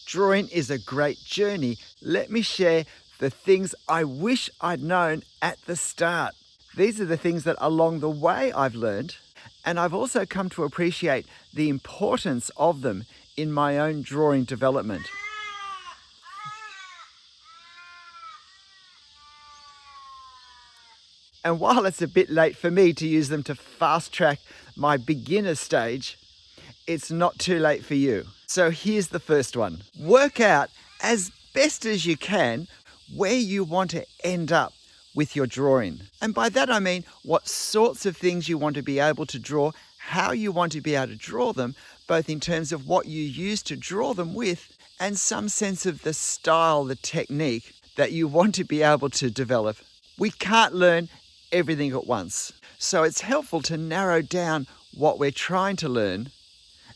drawing is a great journey, let me share the things I wish I'd known at the start. These are the things that along the way I've learned, and I've also come to appreciate the importance of them in my own drawing development. And while it's a bit late for me to use them to fast track my beginner stage, it's not too late for you. So here's the first one. Work out as best as you can where you want to end up with your drawing. And by that I mean what sorts of things you want to be able to draw, how you want to be able to draw them, both in terms of what you use to draw them with and some sense of the style, the technique that you want to be able to develop. We can't learn everything at once. So it's helpful to narrow down what we're trying to learn,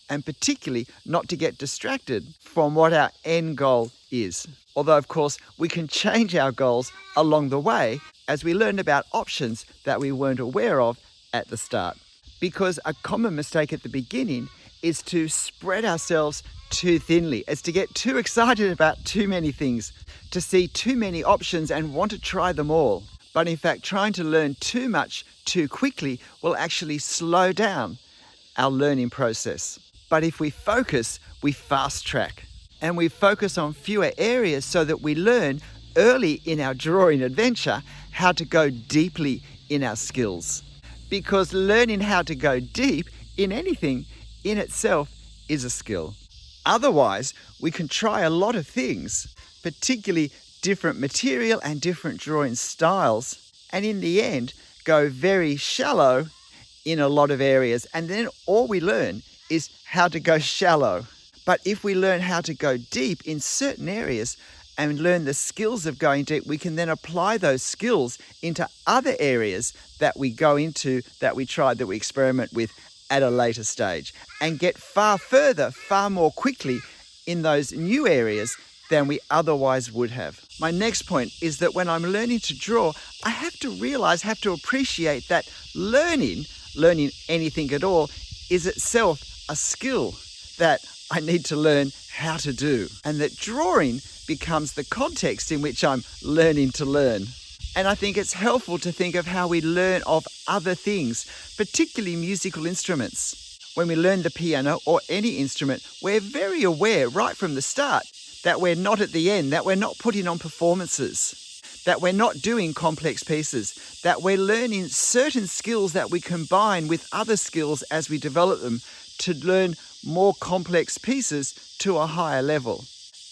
and particularly not to get distracted from what our end goal is. Although, of course, we can change our goals along the way as we learn about options that we weren't aware of at the start. Because a common mistake at the beginning is to spread ourselves too thinly, is to get too excited about too many things, to see too many options and want to try them all. But in fact, trying to learn too much too quickly will actually slow down our learning process. But if we focus, we fast track. And we focus on fewer areas so that we learn early in our drawing adventure how to go deeply in our skills. Because learning how to go deep in anything in itself is a skill. Otherwise, we can try a lot of things, particularly different material and different drawing styles, and in the end, go very shallow in a lot of areas. And then all we learn is how to go shallow. But if we learn how to go deep in certain areas and learn the skills of going deep, we can then apply those skills into other areas that we go into, that we try, that we experiment with at a later stage, and get far further, far more quickly in those new areas than we otherwise would have. My next point is that when I'm learning to draw, I have to appreciate that learning anything at all is itself a skill that I need to learn how to do, and that drawing becomes the context in which I'm learning to learn. And I think it's helpful to think of how we learn of other things, particularly musical instruments. When we learn the piano or any instrument, we're very aware right from the start that we're not at the end, that we're not putting on performances, that we're not doing complex pieces, that we're learning certain skills that we combine with other skills as we develop them to learn more complex pieces to a higher level.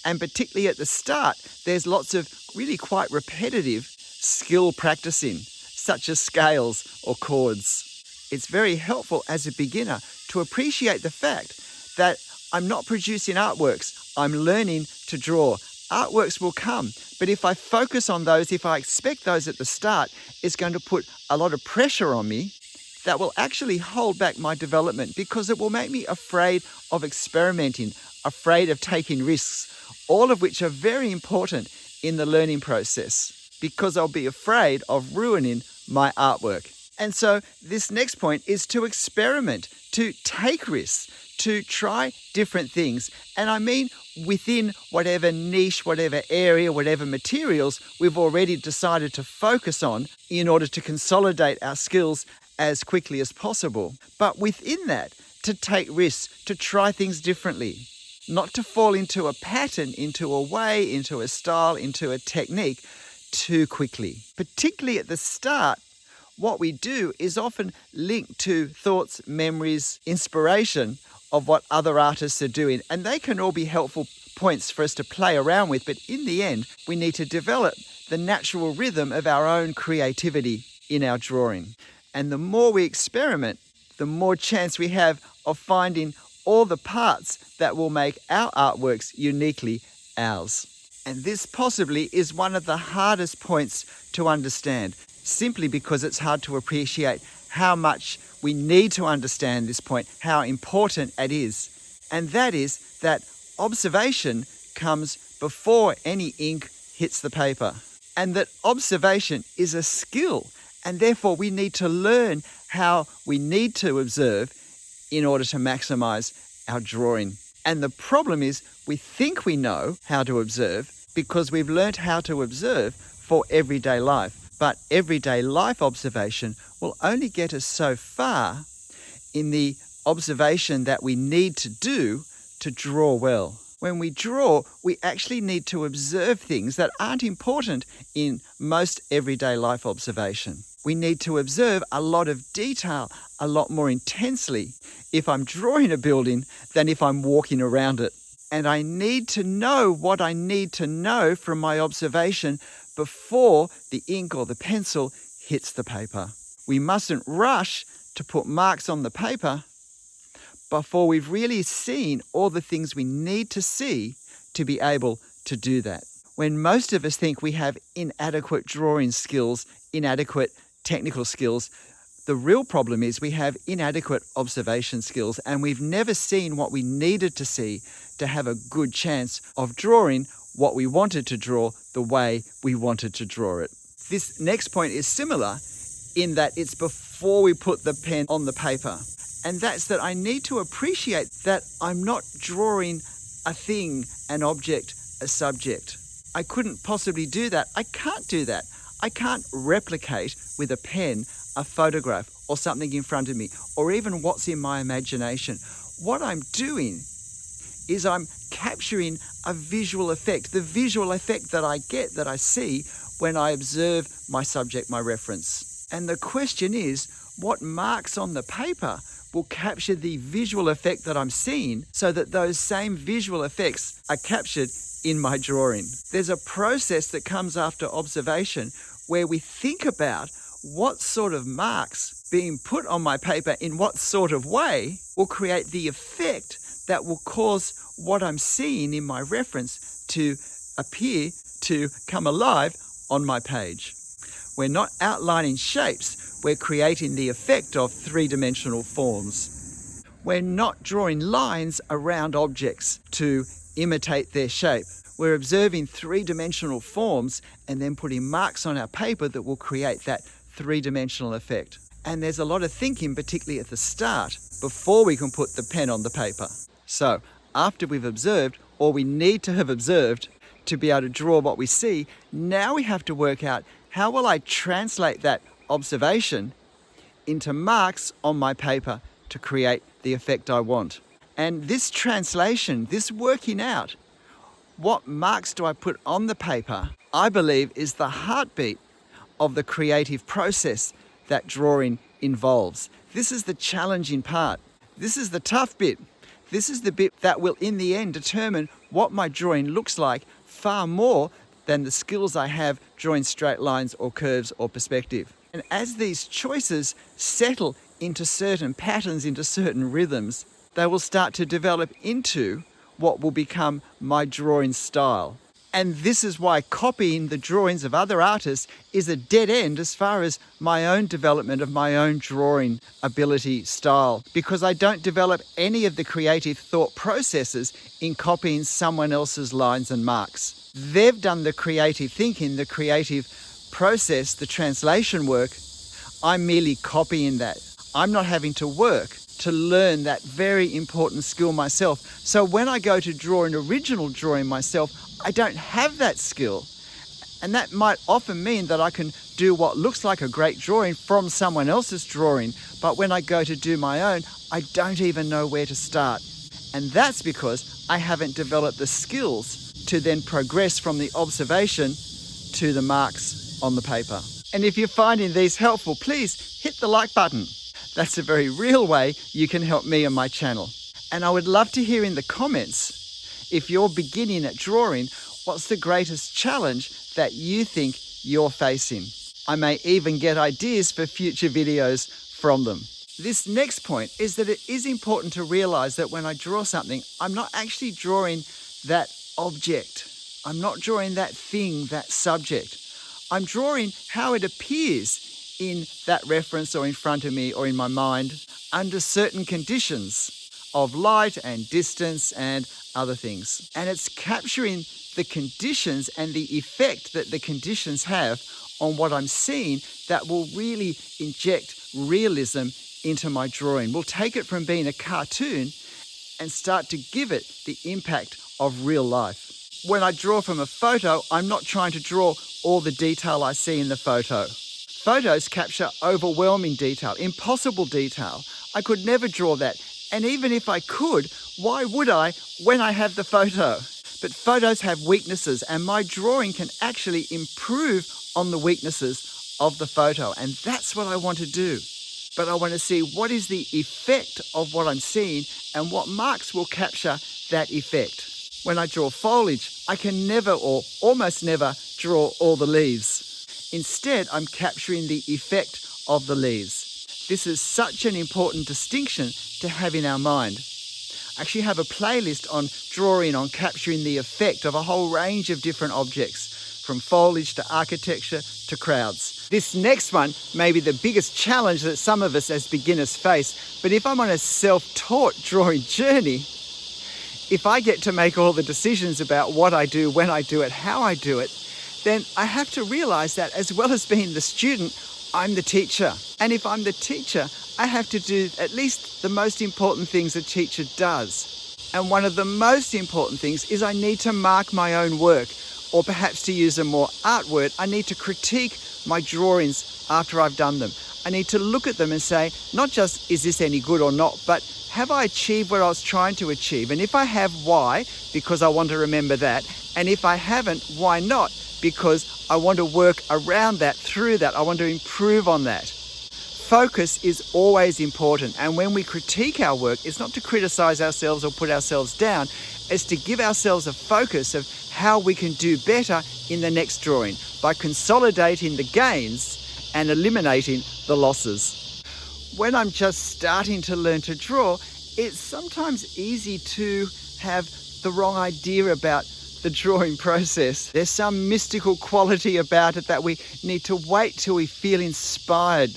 And particularly at the start, there's lots of really quite repetitive skill practicing, such as scales or chords. It's very helpful as a beginner to appreciate the fact that I'm not producing artworks, I'm learning to draw. Artworks will come, but if I focus on those, if I expect those at the start, it's going to put a lot of pressure on me that will actually hold back my development, because it will make me afraid of experimenting, afraid of taking risks, all of which are very important in the learning process, because I'll be afraid of ruining my artwork. And so this next point is to experiment, to take risks, to try different things. And I mean within whatever niche, whatever area, whatever materials we've already decided to focus on in order to consolidate our skills as quickly as possible. But within that, to take risks, to try things differently, not to fall into a pattern, into a way, into a style, into a technique too quickly. Particularly at the start, what we do is often linked to thoughts, memories, inspiration of what other artists are doing. And they can all be helpful points for us to play around with. But in the end, we need to develop the natural rhythm of our own creativity in our drawing. And the more we experiment, the more chance we have of finding all the parts that will make our artworks uniquely ours. And this possibly is one of the hardest points to understand, simply because it's hard to appreciate how much we need to understand this point, how important it is. And that is that observation comes before any ink hits the paper. And that observation is a skill. And therefore we need to learn how we need to observe in order to maximize our drawing And the problem is we think we know how to observe because we've learnt how to observe for everyday life. But everyday life observation will only get us so far in the observation that we need to do to draw well. When we draw, we actually need to observe things that aren't important in most everyday life observation. We need to observe a lot of detail a lot more intensely if I'm drawing a building than if I'm walking around it. And I need to know what I need to know from my observation before the ink or the pencil hits the paper. We mustn't rush to put marks on the paper before we've really seen all the things we need to see to be able to do that. When most of us think we have inadequate drawing skills, inadequate technical skills, the real problem is we have inadequate observation skills and we've never seen what we needed to see to have a good chance of drawing what we wanted to draw the way we wanted to draw it. This next point is similar in that it's before we put the pen on the paper. And that's that I need to appreciate that I'm not drawing a thing, an object, a subject. I couldn't possibly do that. I can't do that. I can't replicate with a pen a photograph or something in front of me, or even what's in my imagination. What I'm doing is I'm capturing a visual effect, the visual effect that I get, that I see when I observe my subject, my reference. And the question is, what marks on the paper will capture the visual effect that I'm seeing so that those same visual effects are captured in my drawing? There's a process that comes after observation where we think about what sort of marks being put on my paper in what sort of way will create the effect that will cause what I'm seeing in my reference to appear, to come alive on my page. We're not outlining shapes, we're creating the effect of three-dimensional forms. We're not drawing lines around objects to imitate their shape. We're observing three-dimensional forms and then putting marks on our paper that will create that three-dimensional effect. And there's a lot of thinking, particularly at the start, before we can put the pen on the paper. So after we've observed, or we need to have observed to be able to draw what we see, now we have to work out how will I translate that observation into marks on my paper to create the effect I want. And this translation, this working out, what marks do I put on the paper, I believe is the heartbeat of the creative process that drawing involves. This is the challenging part. This is the tough bit. This is the bit that will in the end determine what my drawing looks like far more than the skills I have drawing straight lines or curves or perspective. And as these choices settle into certain patterns, into certain rhythms, they will start to develop into what will become my drawing style. And this is why copying the drawings of other artists is a dead end as far as my own development of my own drawing ability style, because I don't develop any of the creative thought processes in copying someone else's lines and marks. They've done the creative thinking, the creative process, the translation work. I'm merely copying that. I'm not having to work to learn that very important skill myself. So when I go to draw an original drawing myself, I don't have that skill. And that might often mean that I can do what looks like a great drawing from someone else's drawing, but when I go to do my own, I don't even know where to start. And that's because I haven't developed the skills to then progress from the observation to the marks on the paper. And if you're finding these helpful, please hit the like button. That's a very real way you can help me and my channel. And I would love to hear in the comments, if you're beginning at drawing, what's the greatest challenge that you think you're facing? I may even get ideas for future videos from them. This next point is that it is important to realize that when I draw something, I'm not actually drawing that object. I'm not drawing that thing, that subject. I'm drawing how it appears in that reference or in front of me or in my mind under certain conditions of light and distance and other things. And it's capturing the conditions and the effect that the conditions have on what I'm seeing that will really inject realism into my drawing. We'll take it from being a cartoon and start to give it the impact of real life. When I draw from a photo, I'm not trying to draw all the detail I see in the photo. Photos capture overwhelming detail, impossible detail. I could never draw that. And even if I could, why would I when I have the photo? But photos have weaknesses, and my drawing can actually improve on the weaknesses of the photo. And that's what I want to do. But I want to see what is the effect of what I'm seeing and what marks will capture that effect. When I draw foliage, I can never or almost never draw all the leaves. Instead, I'm capturing the effect of the leaves. This is such an important distinction to have in our mind. I actually have a playlist on drawing, on capturing the effect of a whole range of different objects, from foliage to architecture to crowds. This next one may be the biggest challenge that some of us as beginners face, but if I'm on a self-taught drawing journey, if I get to make all the decisions about what I do, when I do it, how I do it, then I have to realize that as well as being the student, I'm the teacher. And if I'm the teacher, I have to do at least the most important things a teacher does. And one of the most important things is I need to mark my own work, or perhaps to use a more art word, I need to critique my drawings after I've done them. I need to look at them and say, not just, is this any good or not, but have I achieved what I was trying to achieve? And if I have, why? Because I want to remember that. And if I haven't, why not? Because I want to work around that, through that. I want to improve on that. Focus is always important. And when we critique our work, it's not to criticize ourselves or put ourselves down. It's to give ourselves a focus of how we can do better in the next drawing by consolidating the gains and eliminating the losses. When I'm just starting to learn to draw, it's sometimes easy to have the wrong idea about the drawing process. There's some mystical quality about it that we need to wait till we feel inspired,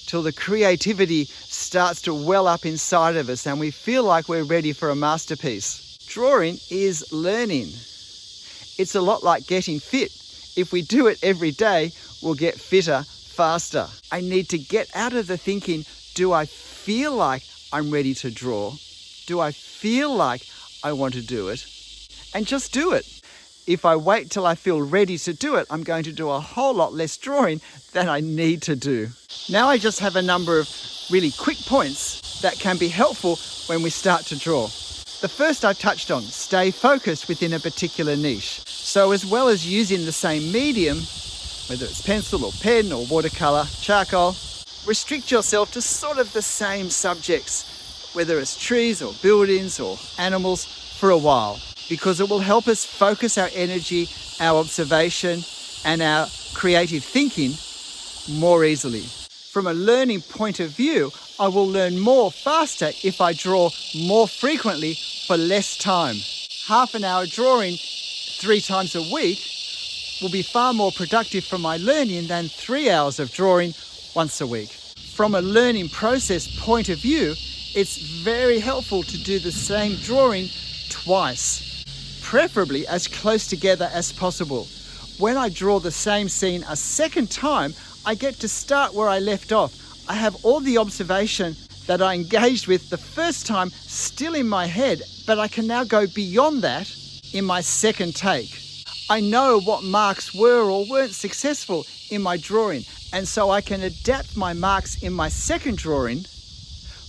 till the creativity starts to well up inside of us and we feel like we're ready for a masterpiece. Drawing is learning. It's a lot like getting fit. If we do it every day, we'll get fitter faster. I need to get out of the thinking, do I feel like I'm ready to draw? Do I feel like I want to do it? And just do it. If I wait till I feel ready to do it, I'm going to do a whole lot less drawing than I need to do. Now I just have a number of really quick points that can be helpful when we start to draw. The first I've touched on, stay focused within a particular niche. So as well as using the same medium, whether it's pencil or pen or watercolor, charcoal, restrict yourself to sort of the same subjects, whether it's trees or buildings or animals, for a while, because it will help us focus our energy, our observation, and our creative thinking more easily. From a learning point of view, I will learn more faster if I draw more frequently for less time. Half an hour drawing 3 times a week will be far more productive for my learning than 3 hours of drawing once a week. From a learning process point of view, it's very helpful to do the same drawing twice, preferably as close together as possible. When I draw the same scene a second time, I get to start where I left off. I have all the observation that I engaged with the first time still in my head, but I can now go beyond that in my second take. I know what marks were or weren't successful in my drawing, and so I can adapt my marks in my second drawing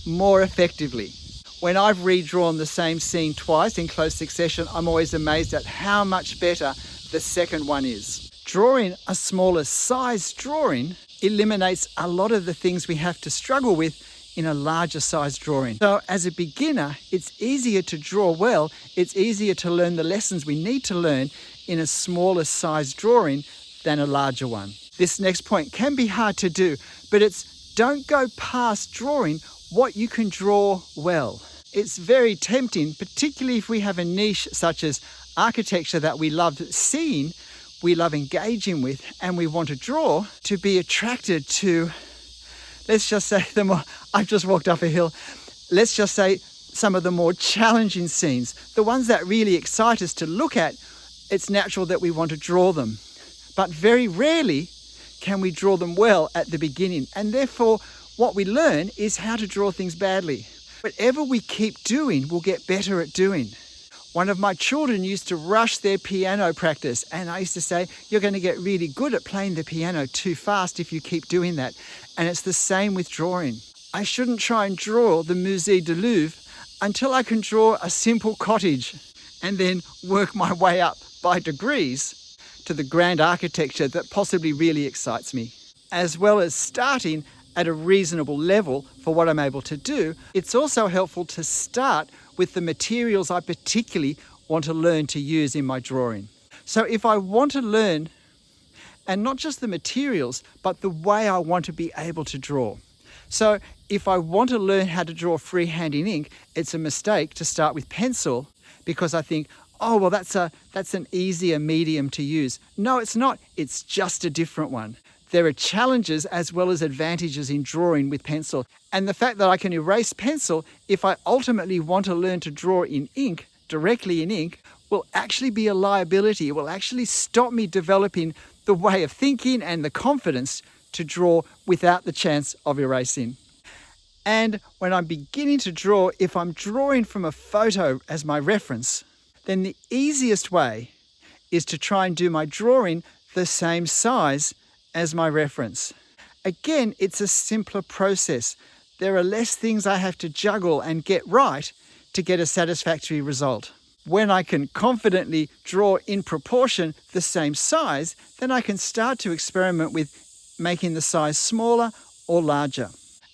more effectively. When I've redrawn the same scene twice in close succession, I'm always amazed at how much better the second one is. Drawing a smaller size drawing eliminates a lot of the things we have to struggle with in a larger size drawing. So as a beginner, it's easier to draw well, it's easier to learn the lessons we need to learn in a smaller size drawing than a larger one. This next point can be hard to do, but it's don't go past drawing what you can draw well. It's very tempting, particularly if we have a niche such as architecture that we love seeing, we love engaging with, and we want to draw, to be attracted to, let's just say I've just walked up a hill, let's just say some of the more challenging scenes, the ones that really excite us to look at. It's natural that we want to draw them, but very rarely can we draw them well at the beginning, and therefore what we learn is how to draw things badly. Whatever we keep doing, we'll get better at doing. One of my children used to rush their piano practice, and I used to say, you're going to get really good at playing the piano too fast if you keep doing that. And it's the same with drawing. I shouldn't try and draw the Musée du Louvre until I can draw a simple cottage and then work my way up by degrees to the grand architecture that possibly really excites me. As well as starting at a reasonable level for what I'm able to do, it's also helpful to start with the materials I particularly want to learn to use in my drawing. So if I want to learn, and not just the materials, but the way I want to be able to draw. So if I want to learn how to draw freehand in ink, it's a mistake to start with pencil because I think, oh, well, that's an easier medium to use. No, it's not. It's just a different one. There are challenges as well as advantages in drawing with pencil. And the fact that I can erase pencil, if I ultimately want to learn to draw in ink, directly in ink, will actually be a liability. It will actually stop me developing the way of thinking and the confidence to draw without the chance of erasing. And when I'm beginning to draw, if I'm drawing from a photo as my reference, then the easiest way is to try and do my drawing the same size as my reference. Again, it's a simpler process. There are less things I have to juggle and get right to get a satisfactory result. When I can confidently draw in proportion the same size, then I can start to experiment with making the size smaller or larger.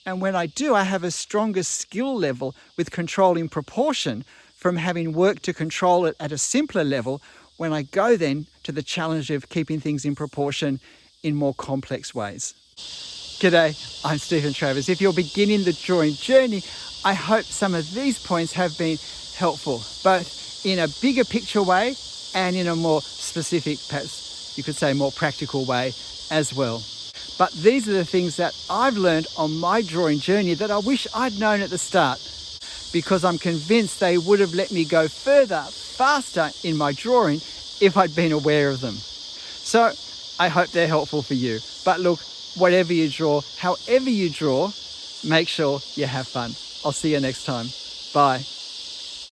And when I do, I have a stronger skill level with controlling proportion from having worked to control it at a simpler level when I go then to the challenge of keeping things in proportion in more complex ways. G'day, I'm Stephen Travers. If you're beginning the drawing journey, I hope some of these points have been helpful, both in a bigger picture way and in a more specific, perhaps you could say more practical way as well. But these are the things that I've learned on my drawing journey that I wish I'd known at the start, because I'm convinced they would have let me go further, faster in my drawing if I'd been aware of them. So I hope they're helpful for you. But look, whatever you draw, however you draw, make sure you have fun. I'll see you next time. Bye.